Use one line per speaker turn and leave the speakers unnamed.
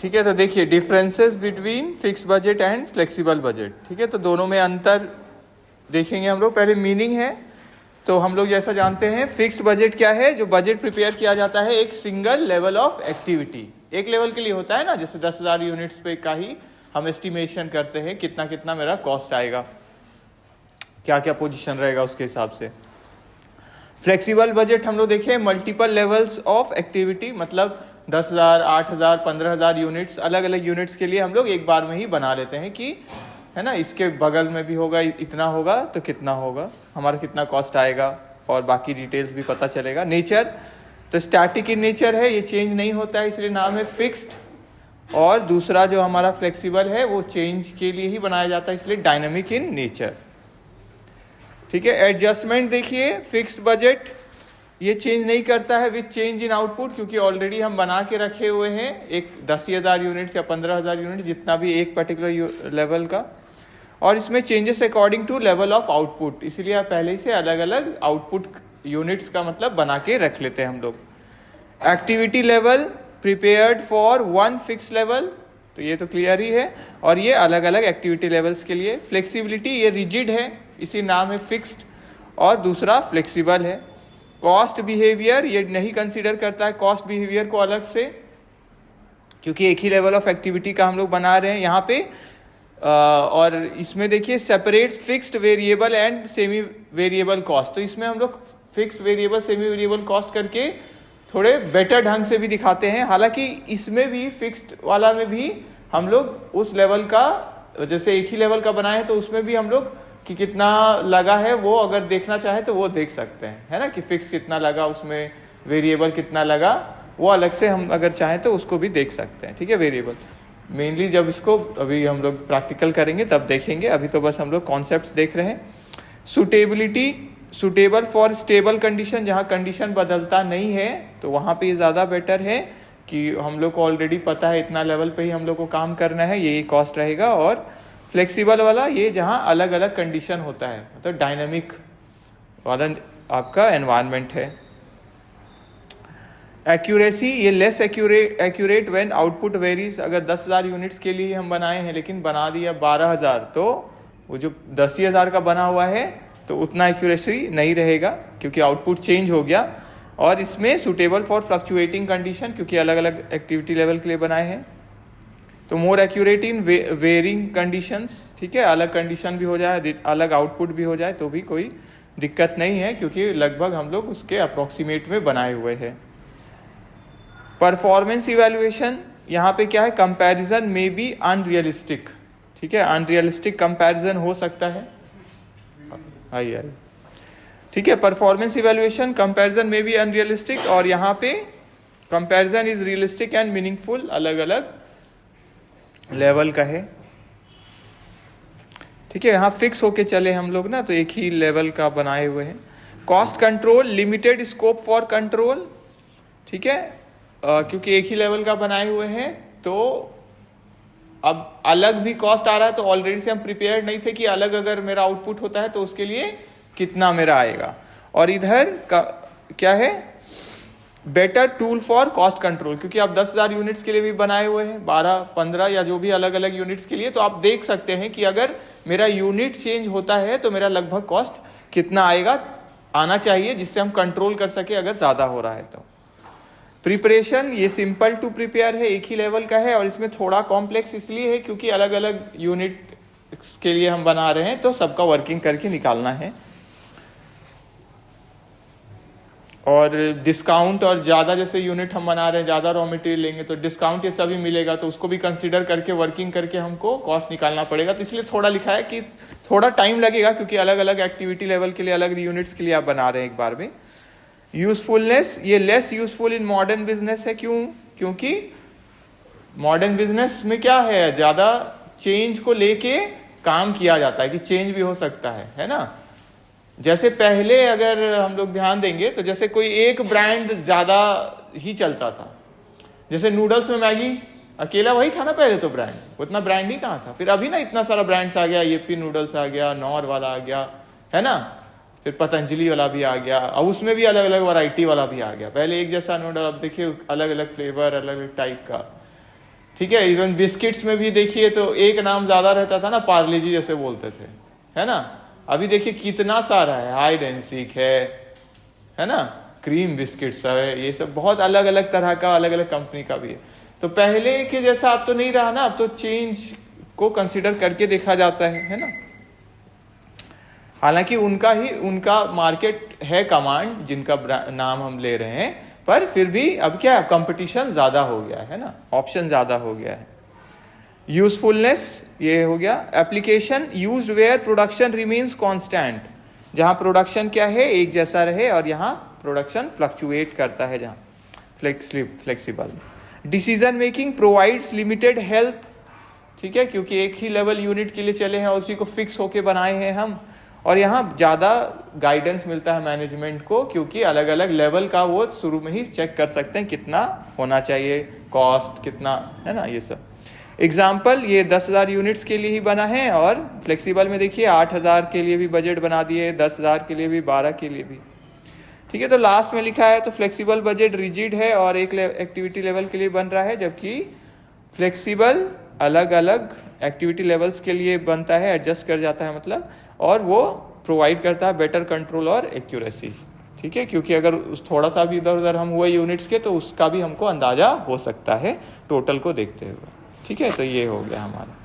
ठीक है, तो देखिए differences between fixed budget and flexible budget. ठीक है, तो दोनों में अंतर देखेंगे हम लोग। पहले मीनिंग है, तो हम लोग जैसा जानते हैं फिक्स्ड बजट क्या है, जो बजट प्रिपेयर किया जाता है एक सिंगल लेवल ऑफ एक्टिविटी, एक लेवल के लिए होता है ना, जैसे 10,000 यूनिट्स पे का ही हम एस्टिमेशन करते हैं कितना कितना मेरा कॉस्ट आएगा, क्या क्या पोजीशन रहेगा उसके हिसाब से। फ्लेक्सिबल बजट हम लोग देखें मल्टीपल लेवल्स ऑफ एक्टिविटी, मतलब 10,000, 8,000, 15,000 यूनिट्स, अलग अलग यूनिट्स के लिए हम लोग एक बार में ही बना लेते हैं कि है ना, इसके बगल में भी होगा, इतना होगा तो कितना होगा, हमारा कितना कॉस्ट आएगा, और बाकी डिटेल्स भी पता चलेगा। नेचर तो स्टैटिक इन नेचर है, ये चेंज नहीं होता है, इसलिए नाम है फिक्स्ड। और दूसरा जो हमारा फ्लेक्सिबल है वो चेंज के लिए ही बनाया जाता है, इसलिए डायनामिक इन नेचर। ठीक है, एडजस्टमेंट देखिए, फिक्स्ड बजट ये चेंज नहीं करता है विथ चेंज इन आउटपुट, क्योंकि ऑलरेडी हम बना के रखे हुए हैं एक 10,000 यूनिट्स या 15,000 यूनिट्स, जितना भी एक पर्टिकुलर लेवल का, और इसमें changes according to level of output, इसीलिए आप पहले से अलग अलग आउटपुट यूनिट्स का मतलब बना के रख लेते हैं हम लोग। Activity level prepared for one fix level, तो ये तो क्लियर ही है, और ये अलग अलग एक्टिविटी लेवल्स के लिए। फ्लेक्सिबिलिटी ये रिजिड है, इसी नाम है फिक्स्ड, और दूसरा फ्लेक्सिबल है। कॉस्ट बिहेवियर ये नहीं कंसीडर करता है कॉस्ट बिहेवियर को अलग से, क्योंकि एक ही लेवल ऑफ एक्टिविटी का हम लोग बना रहे हैं यहाँ पे। और इसमें देखिए separates fixed variable and semi variable cost, तो इसमें हम लोग fixed variable semi variable cost करके थोड़े बेटर ढंग से भी दिखाते हैं। हालांकि इसमें भी फिक्स्ड वाला में भी हम लोग उस लेवल का, जैसे एक ही लेवल का बनाए हैं तो उसमें भी हम लोग कि कितना लगा है वो अगर देखना चाहे तो वो देख सकते हैं, है ना, कि फिक्स कितना लगा, उसमें वेरिएबल कितना लगा, वो अलग से हम अगर चाहें तो उसको भी देख सकते हैं। ठीक है, वेरिएबल मेनली जब इसको अभी हम लोग प्रैक्टिकल करेंगे तब देखेंगे, अभी तो बस हम लोग कॉन्सेप्ट्स देख रहे हैं। Suitability, suitable for stable condition, जहाँ कंडीशन बदलता नहीं है तो वहाँ पे ये ज़्यादा बेटर है कि हम लोग को ऑलरेडी पता है इतना लेवल पे ही हम लोग को काम करना है, यही कॉस्ट रहेगा। और फ्लेक्सिबल वाला ये जहाँ अलग अलग कंडीशन होता है, मतलब डायनामिक वाला आपका एनवायरनमेंट है। एक्यूरेसी ये less accurate when output varies, अगर 10,000 यूनिट्स के लिए हम बनाए हैं लेकिन बना दिया 12,000, तो वो जो 10,000 का बना हुआ है तो उतना एक्यूरेसी नहीं रहेगा क्योंकि आउटपुट चेंज हो गया। और इसमें सुटेबल फॉर फ्लक्चुएटिंग कंडीशन, क्योंकि अलग अलग एक्टिविटी लेवल के लिए बनाए हैं, तो more accurate in varying conditions. ठीक है, अलग कंडीशन भी हो जाए, अलग आउटपुट भी हो जाए तो भी कोई दिक्कत नहीं है, क्योंकि लगभग हम लोग उसके अप्रोक्सीमेट में बनाए हुए हैं। परफॉर्मेंस इवैल्यूएशन, यहाँ पे क्या है, कंपैरिजन में बी अनरियलिस्टिक। ठीक है, अनरियलिस्टिक कंपैरिजन हो सकता है, आइए। ठीक है, परफॉर्मेंस इवैल्यूएशन कंपैरिजन में बी अनरियलिस्टिक, और यहाँ पे comparison is realistic and meaningful, अलग अलग लेवल का है। ठीक है, यहाँ फिक्स होके चले हम लोग ना, तो एक ही लेवल का बनाए हुए हैं। Cost control, limited scope for control. ठीक है, क्योंकि एक ही लेवल का बनाए हुए हैं तो अब अलग भी कॉस्ट आ रहा है, तो ऑलरेडी से हम प्रिपेयर्ड नहीं थे कि अलग अगर मेरा आउटपुट होता है तो उसके लिए कितना मेरा आएगा। और इधर का क्या है, better tool for cost control, क्योंकि आप 10,000 यूनिट्स के लिए भी बनाए हुए हैं, 12, 15 या जो भी अलग अलग यूनिट्स के लिए, तो आप देख सकते हैं कि अगर मेरा यूनिट चेंज होता है तो मेरा लगभग कॉस्ट कितना आना चाहिए, जिससे हम कंट्रोल कर सके अगर ज़्यादा हो रहा है तो। प्रिपरेशन ये सिंपल टू प्रिपेयर है, एक ही लेवल का है, और इसमें थोड़ा कॉम्प्लेक्स इसलिए है क्योंकि अलग अलग यूनिट के लिए हम बना रहे हैं तो सबका वर्किंग करके निकालना है। और डिस्काउंट, और ज़्यादा जैसे यूनिट हम बना रहे हैं, ज़्यादा रॉ मटेरियल लेंगे तो डिस्काउंट ये सभी मिलेगा, तो उसको भी कंसीडर करके वर्किंग करके हमको कॉस्ट निकालना पड़ेगा। तो इसलिए थोड़ा लिखा है कि थोड़ा टाइम लगेगा, क्योंकि अलग अलग एक्टिविटी लेवल के लिए अलग यूनिट्स के लिए आप बना रहे हैं एक बार में। यूजफुलनेस ये less useful in modern business है, क्यों, क्योंकि मॉडर्न बिजनेस में क्या है, ज़्यादा चेंज को लेके काम किया जाता है कि चेंज भी हो सकता है ना। जैसे पहले अगर हम लोग ध्यान देंगे तो जैसे कोई एक ब्रांड ज़्यादा ही चलता था, जैसे नूडल्स में मैगी अकेला वही था ना पहले, तो ब्रांड, उतना ब्रांड ही कहाँ था। फिर अभी ना इतना सारा ब्रांड्स आ गया, येपी नूडल्स आ गया, नॉर वाला आ गया, है ना, फिर पतंजलि वाला भी आ गया, अब उसमें भी अलग अलग वैरायटी वाला भी आ गया। पहले एक जैसा नूडल, अब देखिए अलग अलग फ्लेवर, अलग अलग टाइप का। ठीक है। इवन बिस्किट्स में भी देखिए तो एक नाम ज्यादा रहता था ना, पार्ले जी जैसे बोलते थे, है ना। अभी देखिए कितना सारा है, हाइड एंड सीक है ना, क्रीम बिस्किट्स है, ये सब बहुत अलग अलग तरह का, अलग अलग कंपनी का भी है। तो पहले के जैसा अब तो नहीं रहा ना, अब तो चेंज को कंसिडर करके देखा जाता है ना। हालांकि उनका मार्केट है कमांड, जिनका नाम हम ले रहे हैं, पर फिर भी अब क्या है, कंपटीशन ज्यादा हो गया है ना, ऑप्शन ज्यादा हो गया है। यूजफुलनेस ये हो गया। Application used where production remains constant, जहां प्रोडक्शन क्या है, एक जैसा रहे, और यहाँ प्रोडक्शन फ्लक्चुएट करता है, जहाँ flexible. Decision making provides limited help, ठीक है, क्योंकि एक ही लेवल यूनिट के लिए चले हैं और उसी को फिक्स होके बनाए हैं हम, और यहाँ ज़्यादा गाइडेंस मिलता है मैनेजमेंट को, क्योंकि अलग अलग लेवल का वो शुरू में ही चेक कर सकते हैं कितना होना चाहिए, कॉस्ट कितना है ना, ये सब। एग्जाम्पल, ये 10,000 यूनिट्स के लिए ही बना है, और फ्लेक्सिबल में देखिए 8,000 के लिए भी बजट बना दिए, 10,000 के लिए भी, 12 के लिए भी, ठीक है। तो लास्ट में लिखा है तो फ्लेक्सिबल बजट रिजिड है और एक एक्टिविटी लेवल के लिए बन रहा है, जबकि फ्लेक्सिबल अलग अलग एक्टिविटी लेवल्स के लिए बनता है, एडजस्ट कर जाता है मतलब, और वो प्रोवाइड करता है बेटर कंट्रोल और एक्यूरेसी, ठीक है। क्योंकि अगर थोड़ा सा भी इधर उधर हम हुए यूनिट्स के, तो उसका भी हमको अंदाजा हो सकता है टोटल को देखते हुए, ठीक है। तो ये हो गया हमारा।